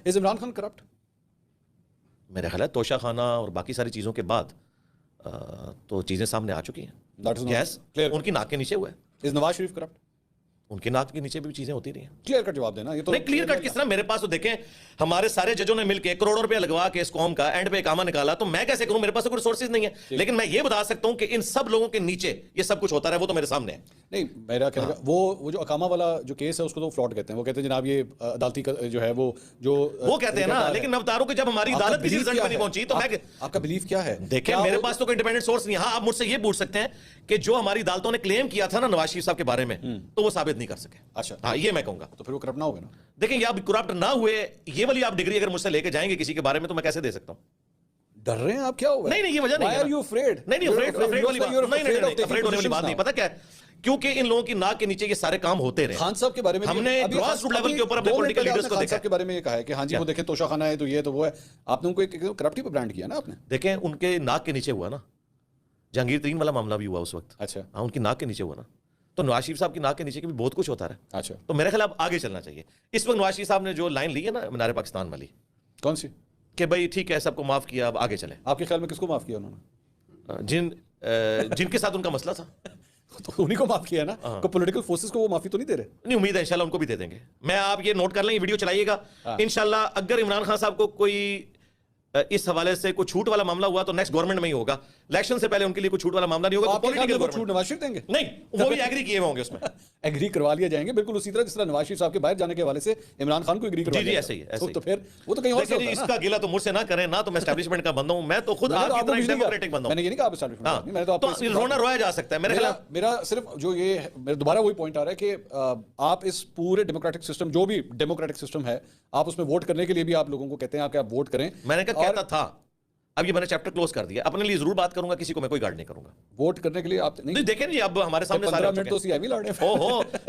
از Imran Khan corrupt? میرا خیال ہے توشہ خانہ اور باقی ساری چیزوں کے بعد تو چیزیں سامنے آ چکی ہیں. گیس ان کی ناک کے نیچے ہوا ہے. از نواز شریف کرپٹ؟ ان کے ناک کے نیچے بھی چیزیں ہوتی رہی ہیں. کلیئر کٹ جواب دینا. یہ تو نہیں کلیئر کٹ کس طرح؟ میرے پاس تو دیکھیں ہمارے سارے ججوں نے مل کے کروڑوں روپے لگوا کے اس قوم کا اینڈ پہ اقامہ نکالا, تو میں کیسے کروں؟ میرے پاس تو کوئی ریسورسز نہیں ہے. لیکن میں یہ بتا سکتا ہوں کہ ان سب لوگوں کے نیچے یہ سب کچھ ہوتا رہا, وہ تو میرے سامنے ہے. نہیں میرا کہنے کا وہ جو اقامہ والا جو کیس ہے اس کو تو فراڈ کہتے ہیں. وہ کہتے ہیں جناب یہ عدالتی جو ہے وہ کہتے ہیں نا, لیکن میں بتا رہا ہوں کہ جب ہماری عدالت کسی رزلٹ پہ نہیں پہنچی تو میں آپ کا بلیف کیا ہے؟ دیکھیں میرے پاس تو کوئی انڈیپینڈنٹ سورس نہیں. ہاں آپ مجھ سے یہ پوچھ سکتے ہیں کہ جو ہماری عدالتوں نے کلیم کیا تھا نا نواز شریف صاحب کے بارے میں, تو وہ ثابت نہیں کر سکے. اچھا ہاں یہ میں کہوں گا. تو پھر وہ کرپٹ نہ ہو گئے نا. دیکھیں یہ آپ کرپٹ نہ ہوئے, یہ والی آپ ڈگری اگر مجھ سے لے کے جائیں گے کسی کے بارے میں تو میں کیسے دے سکتا ہوں؟ ڈر رہے ہیں آپ؟ کیا ہوا؟ نہیں یہ وجہ نہیں ہے. Why are you afraid? نہیں افریڈ والی بات نہیں. پتہ کیا ہے, کیونکہ ان لوگوں کی ناک کے نیچے یہ سارے کام ہوتے رہے. خان صاحب کے بارے میں ہم نے گراس روٹ لیول کے اوپر اپنے پولیٹیکل لیڈرز کو خان دیکھا صاحب کے بارے میں یہ کہا ہے کہ ہاں جی وہ دیکھیں توشہ خانہ ہے تو یہ تو وہ ہے. آپ نے ان کو کرپٹی پہ برانڈ کیا نا آپ نے. دیکھیں ان کے ناک کے نیچے ہوا نا, جہانگیر ترین والا معاملہ بھی ہوا اس وقت. اچھا ہاں ان کی ناک کے نیچے ہوا نا, تو نواز شریف صاحب کی ناک کے نیچے بھی بہت کچھ ہوتا رہا. اچھا تو میرے خیال اب آگے چلنا چاہیے. اس وقت نواز شریف صاحب نے جو لائن لی ہے نا مینار پاکستان والی, کون سی؟ کہ بھائی ٹھیک ہے سب کو معاف کیا اب آگے چلیں. آپ کے خیال میں کس کو معاف کیا انہوں نے؟ جن کے ساتھ ان کا مسئلہ تھا تو انہیں کو معاف کیا نا. کو پولیٹیکل فورسز کو وہ معافی تو نہیں دے رہے؟ نہیں, امید ہے انشاءاللہ ان کو بھی دے دیں گے. میں آپ یہ نوٹ کر لیں, یہ ویڈیو چلائیے گا انشاءاللہ. اگر عمران خان صاحب کو کوئی اس حوالے سے کوئی چھوٹ والا معاملہ ہوا تو نیکسٹ گورنمنٹ میں ہی ہوگا. الیکشن سے پہلے ان کے لیے کوئی چھوٹ والا معاملہ نہیں ہوگا. پولیٹیکل چھوٹ نواز شریف دیں گے؟ نہیں, وہ بھی ایگری کیے ہوں گے اس میں. ایگری کروا لیا جائیں گے بالکل اسی طرح جس طرح نواز شریف صاحب کے باہر جانے کے حوالے سے عمران خان کو ایگری کروا دیا. ایسے ہی ہے. تو پھر وہ تو کہیں اور سے ہوتا ہے. اس کا گلہ تو مجھ سے نہ کریں نا, تو میں اسٹیبلشمنٹ کا بندہ ہوں. میں تو خود آپ کی طرح ڈیموکریٹک بندہ ہوں. میں نے یہ نہیں کہا آپ اسٹیبلشمنٹ, میں تو رونا رویا جا سکتا ہے. میرے خیال میرا صرف جو یہ میرا دوبارہ وہی پوائنٹ آ رہا ہے کہ آپ اس پورے ڈیموکریٹک سسٹم جو بھی ڈیموکریٹک سسٹم ہے آپ اس میں ووٹ کرنے کے لیے بھی آپ لوگوں کو کہتے ہیں کہ آپ ووٹ کریں. میں نے کہا کہتا تھا, اب یہ میں نے چیپٹر کلوز کر دیا. اپنے لیے ضرور بات کروں گا, کسی کو میں کوئی گارڈ نہیں کروں گا. ووٹ کرنے کے لیے آپ نہیں دیکھیں جی, اب ہمارے سامنے 15 منٹ تو سی لڑنے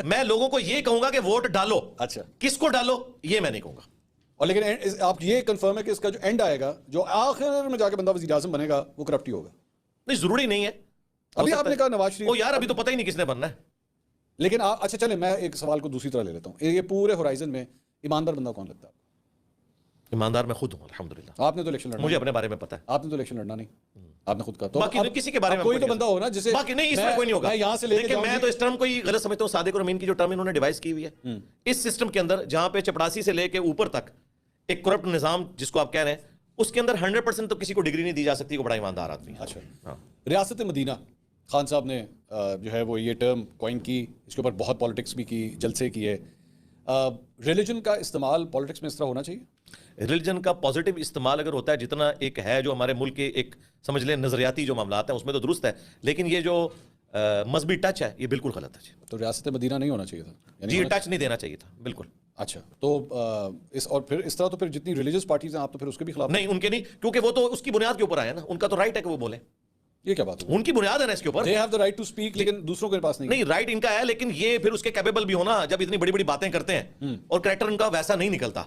میں لوگوں کو یہ کہوں گا کہ ووٹ ڈالو. اچھا کس کو ڈالو یہ میں نہیں کہوں گا. اور لیکن آپ یہ کنفرم ہے کہ اس کا جو اینڈ آئے گا, جو آخر میں جا کے بندہ وزیر اعظم بنے گا, وہ کرپٹ ہی ہوگا؟ نہیں ضروری نہیں ہے. ابھی آپ نے کہا نواز شریف, او یار ابھی تو پتہ ہی نہیں کس نے بننا ہے. لیکن اچھا چلیں میں ایک سوال کو دوسری طرح لے لیتا ہوں. یہ پورے ہورائزن میں ایماندار بندہ کون لگتا ہے؟ ایماندار میں خود ہوں الحمدللہ. آپ نے تو الیکشن لڑنا, مجھے اپنے بارے میں پتہ ہے. آپ نے تو الیکشن لڑنا نہیں, آپ نے خود کہا. تو باقی کسی کے بارے میں کوئی تو بندہ ہو نا جسے باقی نہیں, اس میں کوئی نہیں ہوگا. میں یہاں سے لے کے میں تو اس ٹرم کو غلط سمجھتا ہوں. صادق اور امین کی جو ٹرم انہوں نے ڈیوائس کی ہوئی ہے اس سسٹم کے اندر, جہاں پہ چپڑاسی سے لے کے اوپر تک ایک کرپٹ نظام جس کو آپ کہہ رہے ہیں, اس کے اندر 100% تو کسی کو ڈگری نہیں دی جا سکتی. کو بڑا ایماندار آدمی. اچھا ریاست مدینہ خان صاحب نے جو ہے وہ یہ ٹرم کوائن کی, اس کے اوپر بہت پالیٹکس بھی کی, جلسے کیے. ریلیجن کا استعمال پالیٹکس میں اس طرح ہونا چاہیے؟ ریلیجن کا پازیٹیو استعمال اگر ہوتا ہے جتنا ایک ہے جو ہمارے ملک کے ایک سمجھ لیں نظریاتی جو معاملات ہیں اس میں تو درست ہے, لیکن یہ جو مذہبی ٹچ ہے یہ بالکل غلط ہے. تو ریاست مدینہ نہیں ہونا چاہیے تھا, جی ٹچ نہیں دینا چاہیے تھا بالکل. اچھا تو اور پھر اس طرح تو پھر جتنی ریلیجس پارٹیز ہیں آپ تو پھر اس کے بھی خلاف نہیں. ان کے نہیں, کیونکہ وہ تو اس کی بنیاد کے اوپر آئے نا, ان کا تو رائٹ ہے کہ وہ بولیں. یہ کیا بات ہے؟ ان کی بنیاد ہے نا اس کے اوپر. they have the right to speak, لیکن دوسروں کے پاس نہیں. رائٹ ان کا ہے, لیکن یہ پھر اس کے کیپیبل بھی ہونا جب اتنی بڑی بڑی باتیں کرتے ہیں اور کریکٹر ان کا ویسا نہیں نکلتا.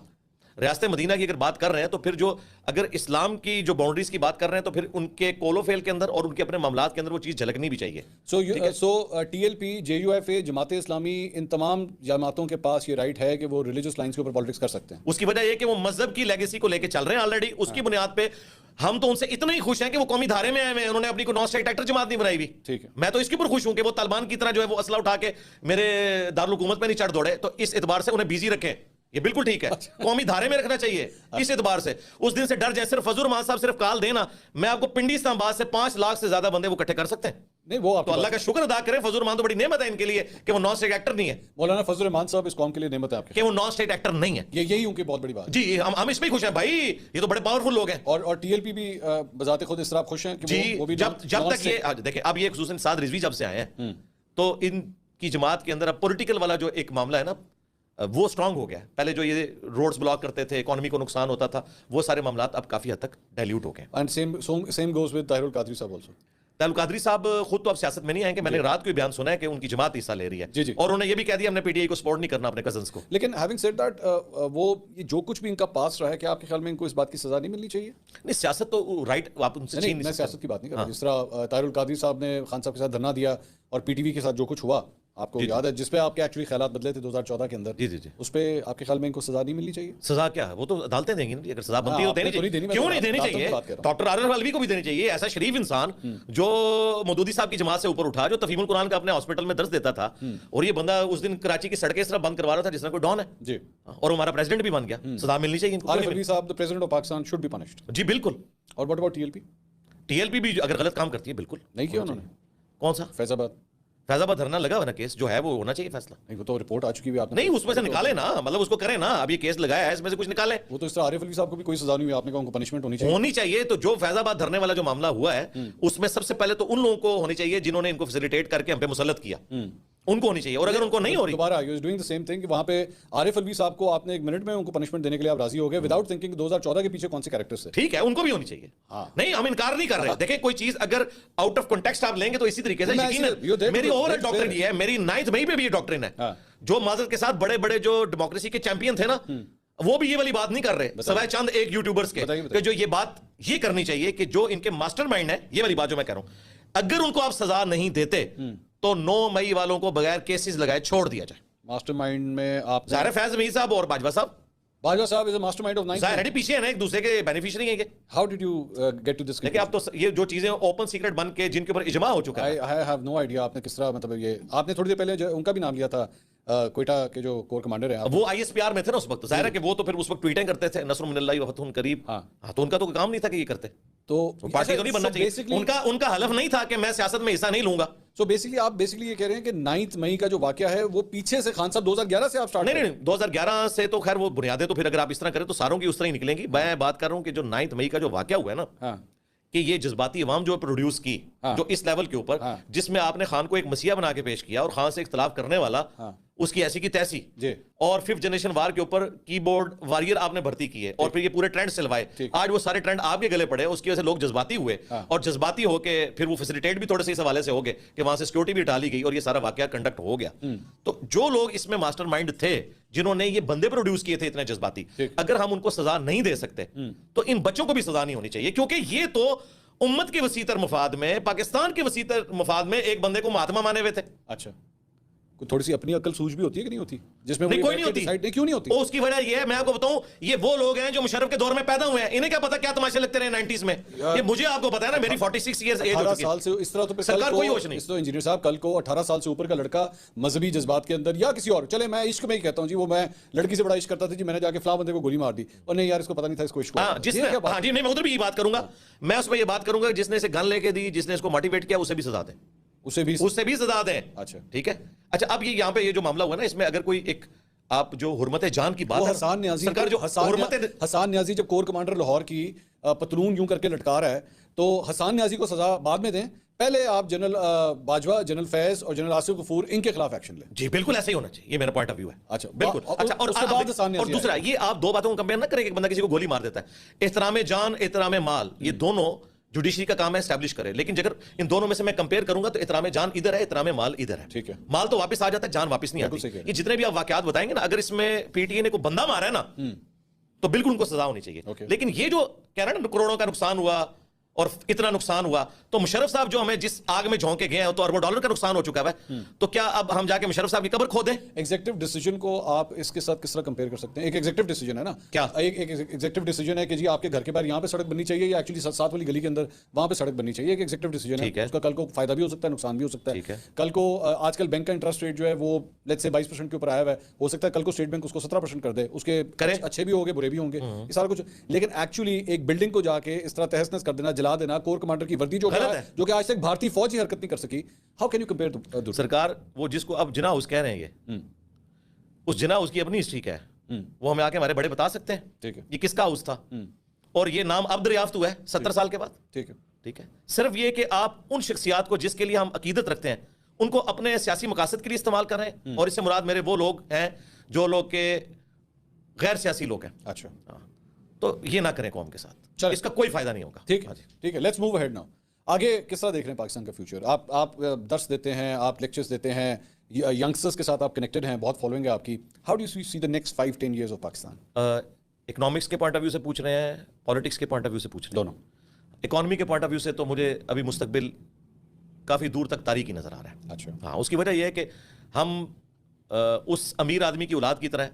ریاست مدینہ کی اگر بات کر رہے ہیں تو پھر جو اگر اسلام کی جو باؤنڈریز کی بات کر رہے ہیں تو پھر ان کے کول و فیل کے اندر اور ان کے اپنے معاملات کے اندر وہ چیز جھلکنی بھی چاہیے. So T L P, J U F A, Jamaat Islami, ان تمام جماعتوں کے پاس یہ رائٹ ہے کہ وہ ریلیجس لائنز کے اوپر پالیٹکس کر سکتے ہیں. اس کی وجہ یہ کہ وہ مذہب کی لیگیسی کو لے کے چل رہے ہیں آلریڈی. اس کی بنیاد پہ ہم تو ان سے اتنے ہی خوش ہیں کہ وہ قومی دھارے میں آئے ہوئے ہیں. انہوں نے اپنی کو نان اسٹیٹ ایکٹر جماعت نہیں بنائی ہوئی. ٹھیک ہے, میں تو اس کے اوپر خوش ہوں کہ وہ طالبان کی طرح جو ہے وہ اسلحہ اٹھا کے میرے دارالحکومت پہ نہیں چڑھ دوڑے. تو اس اعتبار سے انہیں بیزی رکھیں, یہ بالکل ٹھیک ہے. قومی دھارے میں رکھنا چاہیے اس اعتبار سے. اس دن سے ڈر جائیں. صرف فضل الرحمان صاحب صرف کال دینا, میں آپ کو پنڈی اسلام آباد سے 5 لاکھ سے زیادہ بندے وہ اکٹھے کر سکتے ہیں. نہیں وہ تو اللہ کا شکر ادا کریں. فضل الرحمان تو بڑی نعمت ہے ان کے لیے کہ وہ نان اسٹیٹ ایکٹر نہیں ہے. مولانا فضل الرحمان صاحب اس قوم کے لیے نعمت ہے آپ کے, کہ وہ نان اسٹیٹ ایکٹر نہیں ہے. یہی ان کی بہت بڑی بات. جی ہم اس میں خوش ہیں بھائی, یہ تو بڑے پاورفل لوگ ہیں. اور ٹی ایل پی بھی بذات خود اس طرح خوش ہیں کہ وہ بھی جب تک یہ دیکھیں, اب یہ خصوصاً سعد رضوی جب سے آئے ہیں تو ان کی جماعت کے اندر اب پولیٹیکل والا جو ایک معاملہ ہے نا وہ سٹرانگ ہو گیا ہے. پہلے جو یہ روڈز بلاک کرتے تھے, اکانومی کو نقصان ہوتا تھا, وہ سارے معاملات اب کافی حد تک ڈائلیوٹ ہو گئے. And same goes with Tahir ul-Qadri صاحب آلسو. طاہر القادری صاحب خود تو اب سیاست میں نہیں آئیں گے. میں نے رات کو بیان سنا ہے کہ ان کی جماعت حصہ لے رہی ہے. جی اور انہوں نے یہ بھی کہہ دیا ہم نے پی ٹی آئی کو سپورٹ نہیں کرنا اپنے کزنس کو. لیکن ہیونگ سیڈ دیٹ وہ جو کچھ بھی ان کا پاس رہا ہے, کیا آپ کے خیال میں ان کو اس بات کی سزا نہیں ملنی چاہیے؟ نہیں سیاست تو رائٹ آپ ان سے چھین نہیں. میں سیاست کی بات نہیں کر رہا. جس طرح طاہر القادری صاحب نے خان صاحب کے ساتھ دھرنا دیا اور پی ٹی وی کے ساتھ جو کچھ ہوا, آپ کو یاد ہے جس پہ آپ کے ایکچولی خیالات بدلے تھے 2014 کے اندر, جی اس پہ آپ کے خیال میں ان کو سزا نہیں ملنی چاہیے؟ سزا کیا ہے, وہ تو عدالتیں دیں گی نا, اگر سزا بنتی ہے تو دینی چاہیے. کیوں نہیں دینی چاہیے؟ ڈاکٹر عارف الوی کو بھی دینی چاہیے. ایسا شریف انسان جو مودودی صاحب کی جماعت سے اوپر اٹھا, جو تفہیم القرآن کا اپنے ہاسپٹل میں درس دیتا تھا, اور یہ بندہ اس دن کراچی کی سڑکیں اس طرح بند کروا رہا تھا جس طرح کوئی ڈان ہے جی, اور ہمارا پریزیڈنٹ بھی بن گیا. سزا ملنی چاہیے ان کو. عارف الوی صاحب, the president of Pakistan should be punished. جی بالکل. اور what about TLP? TLP بھی اگر غلط کام کرتی ہے بالکل نہیں کیا انہوں نے. کون سا؟ فیض آباد. فیض آباد دھرنا لگا ہوا نا کیس جو ہے وہ ہونا چاہیے فیصلہ. نہیں, وہ تو رپورٹ آ چکی ہے, آپ نے نہیں اس میں سے نکالے نا, مطلب اس کو کریں نا. اب یہ کیس لگایا ہے, اس میں سے کچھ نکالیں. وہ تو اس طرح عارف الوی صاحب کو بھی کوئی سزا نہیں ہوئی, آپ نے کہا ان کو پنشمنٹ ہونی چاہیے. تو جو فیض آباد دھرنے والا جو معاملہ ہوا ہے اس میں سب سے پہلے تو ان لوگوں کو ہونی چاہیے جنہوں نے ان کو فیسیلیٹیٹ کر کے ہم پہ مسلط کیا, ان کو ہونی چاہیے. اور اگر ان کو نہیں ہو رہی, دوبارہ you is doing the same thing کہ وہاں پہ عارف الوی صاحب کو آپ نے 1 منٹ میں ان کو پنشمنٹ دینے کے لیے آپ راضی ہو گئے وداؤٹ تھنکنگ 2014 کے پیچھے کون سے کیریکٹرز تھے. ٹھیک ہے, ان کو بھی ہونی چاہیے. نہیں ہم انکار نہیں کر رہے. دیکھیں کوئی چیز اگر آؤٹ آف کنٹیکسٹ آپ لیں گے تو اسی طریقے سے یقیناً میری اوور آل ڈاکٹرن یہ ہے, میری 9 مئی پہ بھی یہ ڈاکٹرن ہے. جو معذرت کے ساتھ بڑے بڑے جو ڈیموکریسی کے چیمپئن تھے نا, وہ بھی یہ والی بات نہیں کر رہے سوائے چند ایک یوٹیوبرز کے, کہ جو یہ بات یہ کرنی چاہیے کہ جو ان کے ماسٹر مائنڈ ہے, یہ والی بات جو میں کہہ رہا ہوں, اگر ان کو آپ سزا نہیں دیتے تو 9 مئی والوں کو بغیر کیسز لگائے چھوڑ دیا جائے. ماسٹر مائنڈ میں آپ ظاہر فیض امیر صاحب اور باجوہ صاحب, باجوہ صاحب از اے ماسٹر مائنڈ آف 9. ظاہر ہے پیچھے ہیں نا, ایک دوسرے کے بینیفیشری ہیں کہ how did you get to this. لیکن اب تو یہ جو چیزیں اوپن سیکرٹ بن کے جن کے اوپر اجماع ہو چکا ہے, آئی ہیو نو آئیڈیا آپ نے کس طرح, مطلب یہ آپ نے تھوڑی دیر پہلے ان کا بھی نام لیا تھا, کوئٹہ کے جو کور کمانڈر ہیں, وہ ISPR میں تھے نا اس وقت. ظاہر ہے کہ وہ تو پھر اس وقت ٹویٹیں کرتے تھے, نصر من اللہ و فتح قریب. ہاں تو ان کا تو کوئی کام نہیں تھا کہ یہ کرتے, تو پارٹی تو نہیں بننا چاہیے. ان کا حلف نہیں تھا کہ میں سیاست میں حصہ نہیں لوں گا. سو بیسکلی آپ یہ کہہ رہے ہیں کہ 9 مئی کا جو واقعہ ہے وہ پیچھے سے خان صاحب 2011 سے آپ سٹارٹ. نہیں 2011 سے تو خیر وہ بنیادیں تو پھر اگر آپ اس طرح کریں تو ساروں کی اس طرح ہی نکلیں گی. میں بات کر رہا ہوں کہ جو 9 مئی کا جو واقعہ ہوا ہے نا, کہ یہ جذباتی عوام جو پروڈیوس کی, جو اس لیول کے اوپر, جس میں آپ نے خان کو ایک مسیحا بنا کے پیش کیا اور خان سے اختلاف کرنے والا اس کی ایسی کی تیسی, اور 5th جنریشن وار کے اوپر کی بورڈ واریر آپ نے بھرتی کی ہے, اور پھر یہ پورے ٹرینڈ سلوائے. آج وہ سارے ٹرینڈ آپ کے گلے پڑے, اس کی وجہ سے لوگ جذباتی ہوئے, اور جذباتی ہو کے پھر وہ فیسیلیٹیٹ بھی تھوڑے سے اس حوالے سے ہو گئے کہ وہاں سے سیکورٹی بھی ڈالی گئی اور یہ سارا واقعہ کنڈکٹ ہو گیا. تو جو لوگ اس میں ماسٹر مائنڈ تھے, جنہوں نے یہ بندے پروڈیوس کیے تھے اتنے جذباتی, اگر ہم ان کو سزا نہیں دے سکتے تو ان بچوں کو بھی سزا نہیں ہونی چاہیے, کیونکہ یہ تو امت کے وسیع تر مفاد میں, پاکستان کے وسیع تر مفاد میں ایک بندے کو مہاتما مانے ہوئے تھے. اچھا, تھوڑی سی اپنی عقل سوچ بھی ہوتی ہے کہ نہیں ہوتی, جس میں نہیں کوئی نہیں ہوتی. کیوں نہیں ہوتی؟ اس کی وجہ یہ ہے, میں آپ کو بتاؤں, یہ وہ لوگ ہیں جو مشرف کے دور میں پیدا ہوئے ہیں, انہیں کیا پتا کیا تماشے لگتے رہے 90s میں. یہ مجھے آپ کو پتا ہے نا, میری 46 ایئرز ایج ہو چکی ہے. 18 سال سے اس طرح تو سرکار کوئی ہوش نہیں. اس تو انجینئر صاحب کل کو 18 سال سے اوپر کا لڑکا مذہبی جذبات کے اندر یا کسی اور, چلے میں عشق میں ہی کہتا ہوں جی, وہ میں لڑکی سے بڑا عشق کرتا تھا جی, میں نے جا کے فلاں بندے کو گولی مار دی, اور نہیں یار اس کو پتا نہیں تھا اس کو عشق. جس نے, ہاں جی, نہیں میں ادھر بھی یہ بات کروں گا, میں اس میں یہ بات کروں گا جس نے اسے گن لے کے دی, جس نے اس کو موٹیویٹ کیا, اسے بھی سزا دیں, اسے بھی سزا دیں. اچھا ٹھیک ہے. اچھا اب یہ یہاں پہ یہ جو معاملہ ہوا نا, اس میں اگر کوئی ایک آپ جو حرمت جان کی بات ہے, حسان نیازی, سرکار جو حسان نیازی جب کور کمانڈر لاہور کی پتلون یوں کر کے لٹکا رہا ہے, تو حسان نیازی کو سزا بعد میں دیں, پہلے آپ جنرل باجوہ, جنرل فیض اور جنرل آصف غفور, ان کے خلاف ایکشن لیں. جی بالکل ایسا ہی ہونا چاہیے, یہ میرا پوائنٹ آف ویو ہے. اچھا بالکل. اچھا اور دوسرا یہ آپ دو باتوں کو کمپیئر نہ کریں کہ ایک بندہ کسی کو گولی مار دیتا ہے. احترام جان, احترام مال, یہ دونوں جوڈیشری کا کام ہے اسٹیبلش کرے, لیکن اگر ان دونوں میں سے میں کمپیئر کروں گا تو احترام جان ادھر ہے, احترام مال ادھر ہے. ٹھیک ہے, مال تو واپس آ جاتا ہے, جان واپس نہیں آتی. یہ جتنے بھی آپ واقعات بتائیں گے نا, اگر اس میں پی ٹی اے نے کوئی بندہ مارا ہے نا تو بالکل ان کو سزا ہونی چاہیے. لیکن یہ جو کہہ رہے ہیں نا کروڑوں کا نقصان ہوا اور اتنا نقصان ہوا, تو مشرف صاحب جو ہمیں جس آگ میں جھونکے گئے ہیں تو اربوں ڈالر کا نقصان ہو چکا ہے, تو کیا اب ہم جا کے مشرف صاحب کی قبر کھو دیں؟ ایگزیکٹو ڈیسیجن کو آپ اس کے ساتھ کس طرح کمپیئر کر سکتے ہیں؟ ایک ایگزیکٹو ڈیسیجن ہے نا, کیا ایک ایگزیکٹو ڈیسیجن ہے کہ جی آپ کے گھر کے باہر یہاں پہ سڑک بننی چاہیے, یا ایکچولی 7 والی گلی کے اندر وہاں پہ سڑک بننی چاہیے. ایک ایگزیکٹو ڈیسیجن ہے, اس کا کل کو فائدہ بھی ہو سکتا ہے, نقصان بھی ہو سکتا ہے. کل کو آج کل بینک کا انٹرسٹ ریٹ جو ہے وہ لیٹس سے 22% کے اوپر آیا ہوا ہے, ہو سکتا ہے کل کو اسٹیٹ بینک اس کو 17% کر دے, اس کے اچھے بھی ہوں گے برے بھی ہوں گے, یہ سارا کچھ. لیکن ایکچولی ایک بلڈنگ کو جا کے اس طرح تہس نہس کر دینا, جلا دینا, کور کمانڈر کی وردی جو کہ آج تک بھارتی فوج ہی حرکت نہیں کر سکی, ہاؤ کین یو کمپیئر؟ سرکار وہ جس کو اب جناح ہاؤس کہہ رہے ہیں, یہ اس جناح ہاؤس کی اپنی ہسٹری کیا ہے, وہ ہمیں آ کے ہمارے بڑے بتا سکتے ہیں یہ کس کا ہاؤس تھا, اور یہ نام اب دریافت ہوا ہے 70 سال کے بعد. ٹھیک ہے, صرف یہ کہ آپ ان شخصیات کو جس کے لیے ہم عقیدت رکھتے ہیں ان کو اپنے سیاسی مقاصد کے لیے استعمال کر رہے ہیں, اور اس سے مراد میرے وہ لوگ ہیں جو لوگ کے غیر سیاسی لوگ ہیں. اچھا, تو یہ نہ کریں قوم کے ساتھ, اس کا کوئی فائدہ نہیں ہوگا. ٹھیک ہے, لیٹس موو اہیڈ ناؤ. آگے کس طرح دیکھ رہے ہیں پاکستان کا فیوچر؟ آپ درس دیتے ہیں, آپ لیکچرز دیتے ہیں, ینگسٹرز کے ساتھ آپ کنیکٹڈ ہیں, بہت فالوئنگ ہے آپ کی. How do you see the next 5-10 years of Pakistan? Economics کے پوائنٹ آف ویو سے پوچھ رہے ہیں, پالیٹکس کے پوائنٹ آف ویو سے پوچھ رہے ہیں؟ دونوں. اکانومی کے پوائنٹ آف ویو سے تو مجھے ابھی مستقبل کافی دور تک تاریکی نظر آ رہا ہے. اچھا ہاں اس کی وجہ یہ ہے کہ ہم اس امیر آدمی کی اولاد کی طرح ہے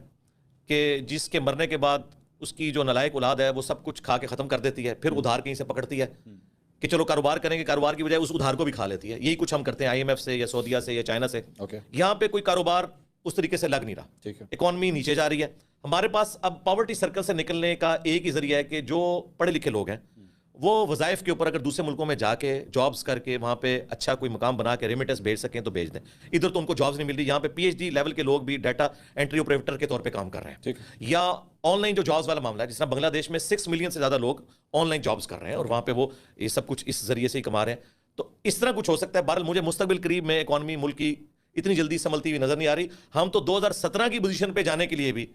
کہ جس کے مرنے کے بعد اس کی جو نالائق اولاد ہے وہ سب کچھ کھا کے ختم کر دیتی ہے, پھر ادھار کہیں سے پکڑتی ہے کہ چلو کاروبار کریں گے, کاروبار کی بجائے اس ادھار کو بھی کھا لیتی ہے. یہی کچھ ہم کرتے ہیں IMF سے یا سعودیہ سے یا چائنا سے. یہاں پہ کوئی کاروبار اس طریقے سے لگ نہیں رہا, اکانومی نیچے جا رہی ہے. ہمارے پاس اب پاورٹی سرکل سے نکلنے کا ایک ہی ذریعہ ہے کہ جو پڑھے لکھے لوگ ہیں وہ وظائف کے اوپر اگر دوسرے ملکوں میں جا کے جابز کر کے وہاں پہ اچھا کوئی مقام بنا کے ریمیٹنس بھیج سکیں تو بھیج دیں. ادھر تو ان کو جابز نہیں مل رہی. یہاں پہ PhD لیول کے لوگ بھی ڈیٹا انٹری آپریٹر کے طور پہ کام کر رہے ہیں. یا آن لائن جو جابز والا معاملہ ہے, جس طرح بنگلہ دیش میں 6 ملین سے زیادہ لوگ آن لائن جابز کر رہے ہیں اور وہاں پہ وہ یہ سب کچھ اس ذریعے سے ہی کما رہے ہیں. تو اس طرح کچھ ہو سکتا ہے. بہرحال مجھے مستقبل قریب میں اکانومی ملک کی اتنی جلدی سنبھلتی ہوئی نظر نہیں آ رہی. ہم تو 2017 کی پوزیشن پہ جانے کے لیے بھی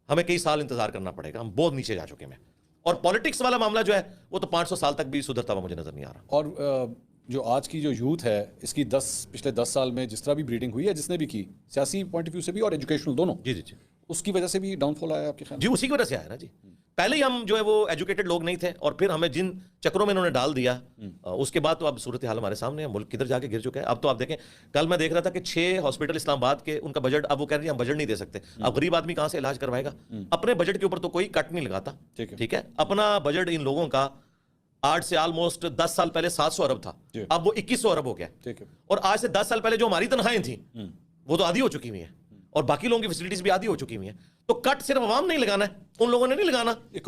ہمیں کئی سال انتظار کرنا پڑے گا. ہم بہت نیچے جا چکے ہیں. اور پالیٹکس والا معاملہ جو ہے وہ تو 500 سال تک بھی سدھرتا ہوا مجھے نظر نہیں آ رہا. اور جو آج کی جو یوتھ ہے اس کی پچھلے 10 سال میں جس طرح بھی بریڈنگ ہوئی ہے, جس نے بھی کی, سیاسی پوائنٹ آف ویو سے بھی اور ایجوکیشنل دونوں, جی اس کی وجہ سے بھی ڈاؤن فال آیا آپ کے خیال؟ جی اسی کی وجہ سے آیا نا جی. پہلے ہی ہم جو ہے وہ ایجوکیٹڈ لوگ نہیں تھے اور پھر ہمیں جن چکروں میں انہوں نے ڈال دیا اس کے بعد تو اب صورتحال ہمارے سامنے ہے. ملک کدھر جا کے گر چکا ہے. اب تو آپ دیکھیں, کل میں دیکھ رہا تھا کہ 6 ہاسپٹل اسلام آباد کے ان کا بجٹ, اب وہ کہہ رہے ہیں ہم بجٹ نہیں دے سکتے. اب غریب آدمی کہاں سے علاج کروائے گا؟ اپنے بجٹ کے اوپر تو کوئی کٹ نہیں لگاتا. ٹھیک ہے, اپنا بجٹ ان لوگوں کا آج سے آلموسٹ 10 سال پہلے 700 ارب تھا, اب وہ 2100 ارب ہو گیا. اور آج سے 10 سال پہلے جو ہماری تنخواہیں تھیں وہ تو آدھی ہو چکی ہوئی ہیں اور باقی لوگوں کی فیسلٹیز بھی آدھی ہو چکی ہوئی ہیں. تو کٹ صرف عوام نہیں لگانا ہے, ان لوگوں نے نہیں لگانا.